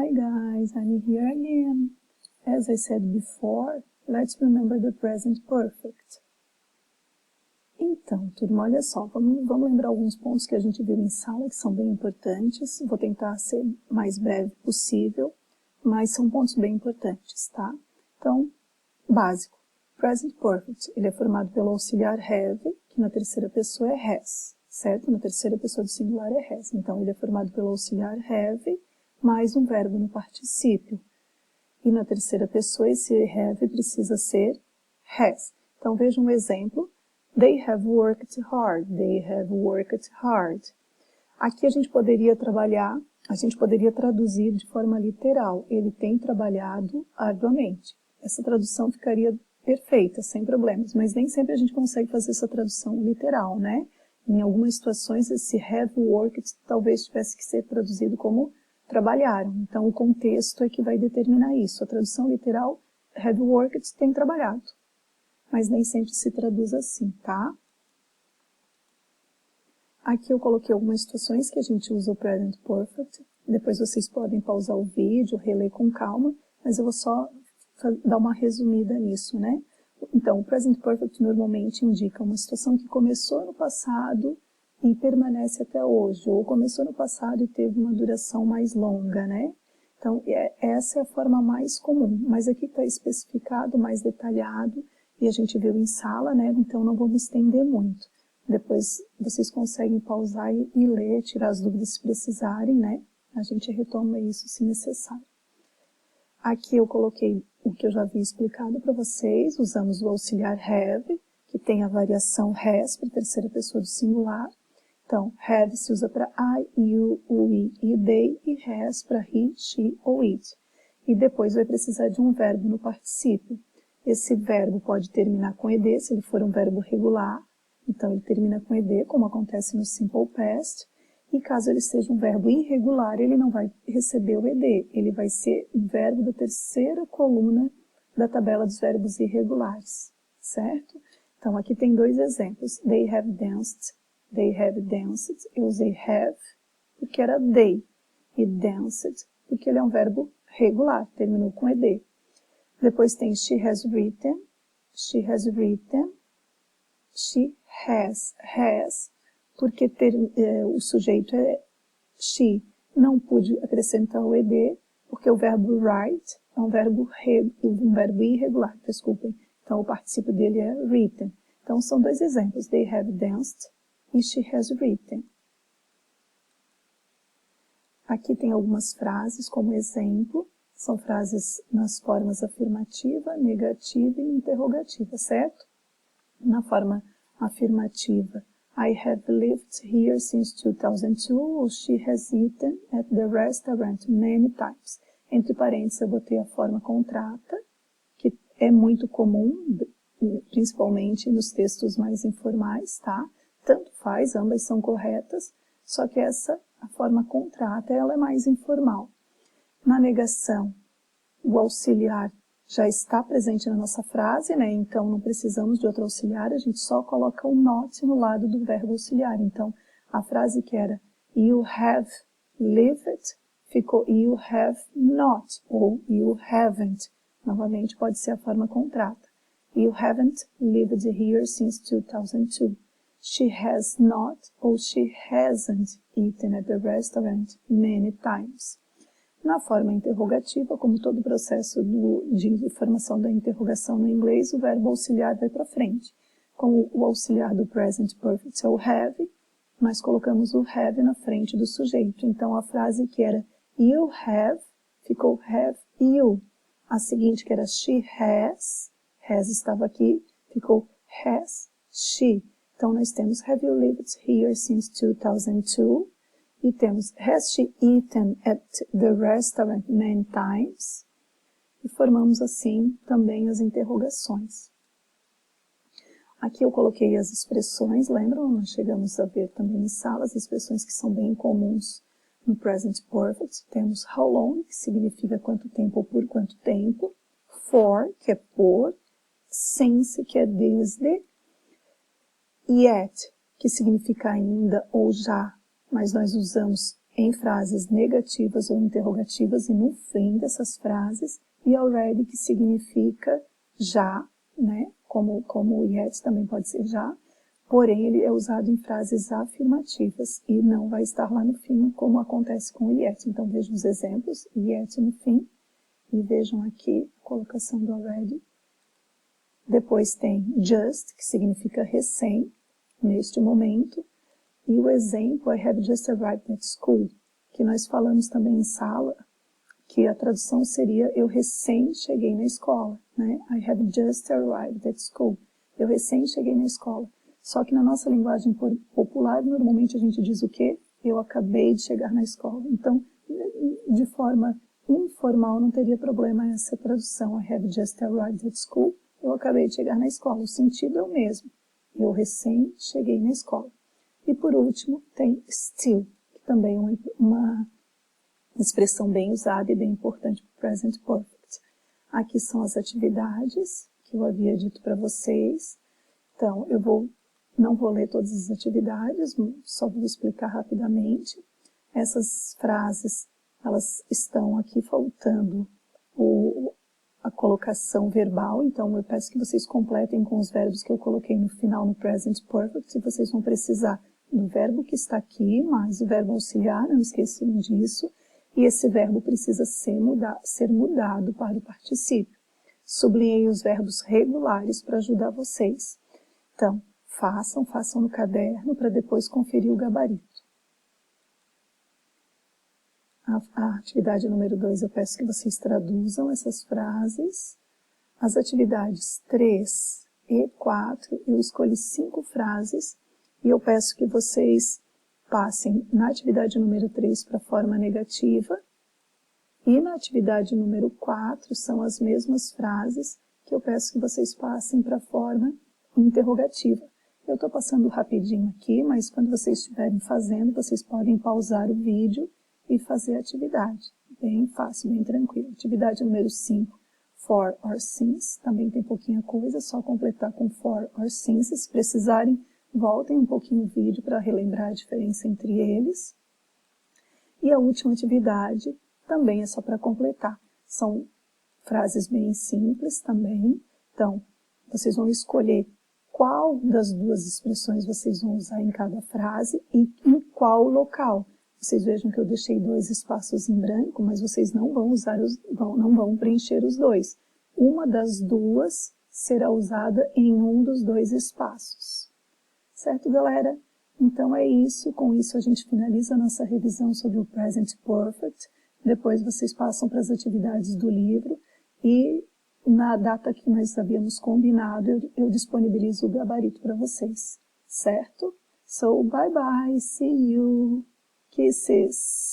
Hi guys, I'm here again. As I said before, let's remember the present perfect. Então, turma, olha só, vamos lembrar alguns pontos que a gente viu em sala que são bem importantes. Vou tentar ser mais breve possível, mas são pontos bem importantes, tá? Então, básico. Present perfect, ele é formado pelo auxiliar have, que na terceira pessoa é has, certo? Na terceira pessoa do singular é has. Então, ele é formado pelo auxiliar have, mais um verbo no particípio. E na terceira pessoa, esse have precisa ser has. Então, veja um exemplo. They have worked hard. They have worked hard. Aqui a gente poderia traduzir de forma literal. Ele tem trabalhado arduamente. Essa tradução ficaria perfeita, sem problemas. Mas nem sempre a gente consegue fazer essa tradução literal, né? Em algumas situações, esse have worked talvez tivesse que ser traduzido como trabalharam. Então, o contexto é que vai determinar isso. A tradução literal, have worked, tem trabalhado. Mas nem sempre se traduz assim, tá? Aqui eu coloquei algumas situações que a gente usa o present perfect. Depois vocês podem pausar o vídeo, reler com calma, mas eu vou só dar uma resumida nisso, né? Então, o present perfect normalmente indica uma situação que começou no passado e permanece até hoje, ou começou no passado e teve uma duração mais longa, né? Então, essa é a forma mais comum, mas aqui está especificado, mais detalhado, e a gente viu em sala, né? Então, não vou me estender muito. Depois, vocês conseguem pausar e ler, tirar as dúvidas se precisarem, né? A gente retoma isso se necessário. Aqui eu coloquei o que eu já havia explicado para vocês, usamos o auxiliar have, que tem a variação has para a terceira pessoa do singular. Então, have se usa para I, you, we e they, e has para he, she ou it. E depois vai precisar de um verbo no particípio. Esse verbo pode terminar com ed, se ele for um verbo regular. Então, ele termina com ed, como acontece no simple past. E caso ele seja um verbo irregular, ele não vai receber o ed. Ele vai ser um verbo da terceira coluna da tabela dos verbos irregulares, certo? Então, aqui tem dois exemplos. They have danced. They have danced. Eu usei have porque era they. E danced porque ele é um verbo regular, terminou com ed. Depois tem she has written. She has written. She has. Has. Porque o sujeito é she. Não pude acrescentar o ed, porque o verbo write é um verbo irregular, desculpem. Então, o particípio dele é written. Então, são dois exemplos. They have danced e she has written. Aqui tem algumas frases como exemplo. São frases nas formas afirmativa, negativa e interrogativa, certo? Na forma afirmativa, I have lived here since 2002, ou she has eaten at the restaurant many times. Entre parênteses, eu botei a forma contrata, que é muito comum, principalmente nos textos mais informais, tá? Tanto faz, ambas são corretas, só que a forma contrata, ela é mais informal. Na negação, o auxiliar já está presente na nossa frase, né? Então não precisamos de outro auxiliar, a gente só coloca o not no lado do verbo auxiliar. Então, a frase que era you have lived, ficou you have not, ou you haven't. Novamente, pode ser a forma contrata. You haven't lived here since 2002. She has not, ou she hasn't eaten at the restaurant many times. Na forma interrogativa, como todo o processo de formação da interrogação no inglês, o verbo auxiliar vai para frente. Como o auxiliar do present perfect é o have, nós colocamos o have na frente do sujeito. Então, a frase que era you have, ficou have you. A seguinte, que era she has estava aqui, ficou has she. Então, nós temos have you lived here since 2002? E temos, has she eaten at the restaurant many times? E formamos assim também as interrogações. Aqui eu coloquei as expressões, lembram? Nós chegamos a ver também em sala as expressões que são bem comuns no present perfect. Temos how long, que significa quanto tempo ou por quanto tempo. For, que é por. Since, que é desde. Yet, que significa ainda ou já. Mas nós usamos em frases negativas ou interrogativas e no fim dessas frases, e already, que significa já, né? Como yet também pode ser já, porém ele é usado em frases afirmativas e não vai estar lá no fim, como acontece com o yet. Então vejam os exemplos, yet no fim, e vejam aqui a colocação do already. Depois tem just, que significa recém, neste momento, e o exemplo I have just arrived at school, que nós falamos também em sala, que a tradução seria eu recém cheguei na escola, né? I have just arrived at school. Eu recém cheguei na escola. Só que na nossa linguagem popular, normalmente a gente diz o quê? Eu acabei de chegar na escola. Então, de forma informal, não teria problema essa tradução. I have just arrived at school. Eu acabei de chegar na escola. O sentido é o mesmo. Eu recém cheguei na escola. E por último, tem still, que também é uma expressão bem usada e bem importante para o present perfect. Aqui são as atividades que eu havia dito para vocês. Então, não vou ler todas as atividades, só vou explicar rapidamente. Essas frases, elas estão aqui faltando a colocação verbal, então eu peço que vocês completem com os verbos que eu coloquei no final no present perfect, e vocês vão precisar do verbo que está aqui, mais o verbo auxiliar, não esqueçam disso, e esse verbo precisa ser mudado para o particípio. Sublinhei os verbos regulares para ajudar vocês. Então, façam no caderno para depois conferir o gabarito. A atividade número 2, eu peço que vocês traduzam essas frases. As atividades 3 e 4, eu escolhi 5 frases e eu peço que vocês passem na atividade número 3 para a forma negativa e na atividade número 4 são as mesmas frases que eu peço que vocês passem para a forma interrogativa. Eu estou passando rapidinho aqui, mas quando vocês estiverem fazendo, vocês podem pausar o vídeo e fazer a atividade. Bem fácil, bem tranquilo. Atividade número 5, for or since. Também tem pouquinha coisa, só completar com for or since. Se precisarem, voltem um pouquinho o vídeo para relembrar a diferença entre eles. E a última atividade também é só para completar. São frases bem simples também. Então, vocês vão escolher qual das duas expressões vocês vão usar em cada frase e em qual local. Vocês vejam que eu deixei 2 espaços em branco, mas vocês não vão preencher os 2. Uma das duas será usada em um dos 2 espaços. Certo, galera? Então é isso. Com isso a gente finaliza a nossa revisão sobre o Present Perfect. Depois vocês passam para as atividades do livro e na data que nós havíamos combinado, eu disponibilizo o gabarito para vocês. Certo? So, bye bye. See you. Kisses.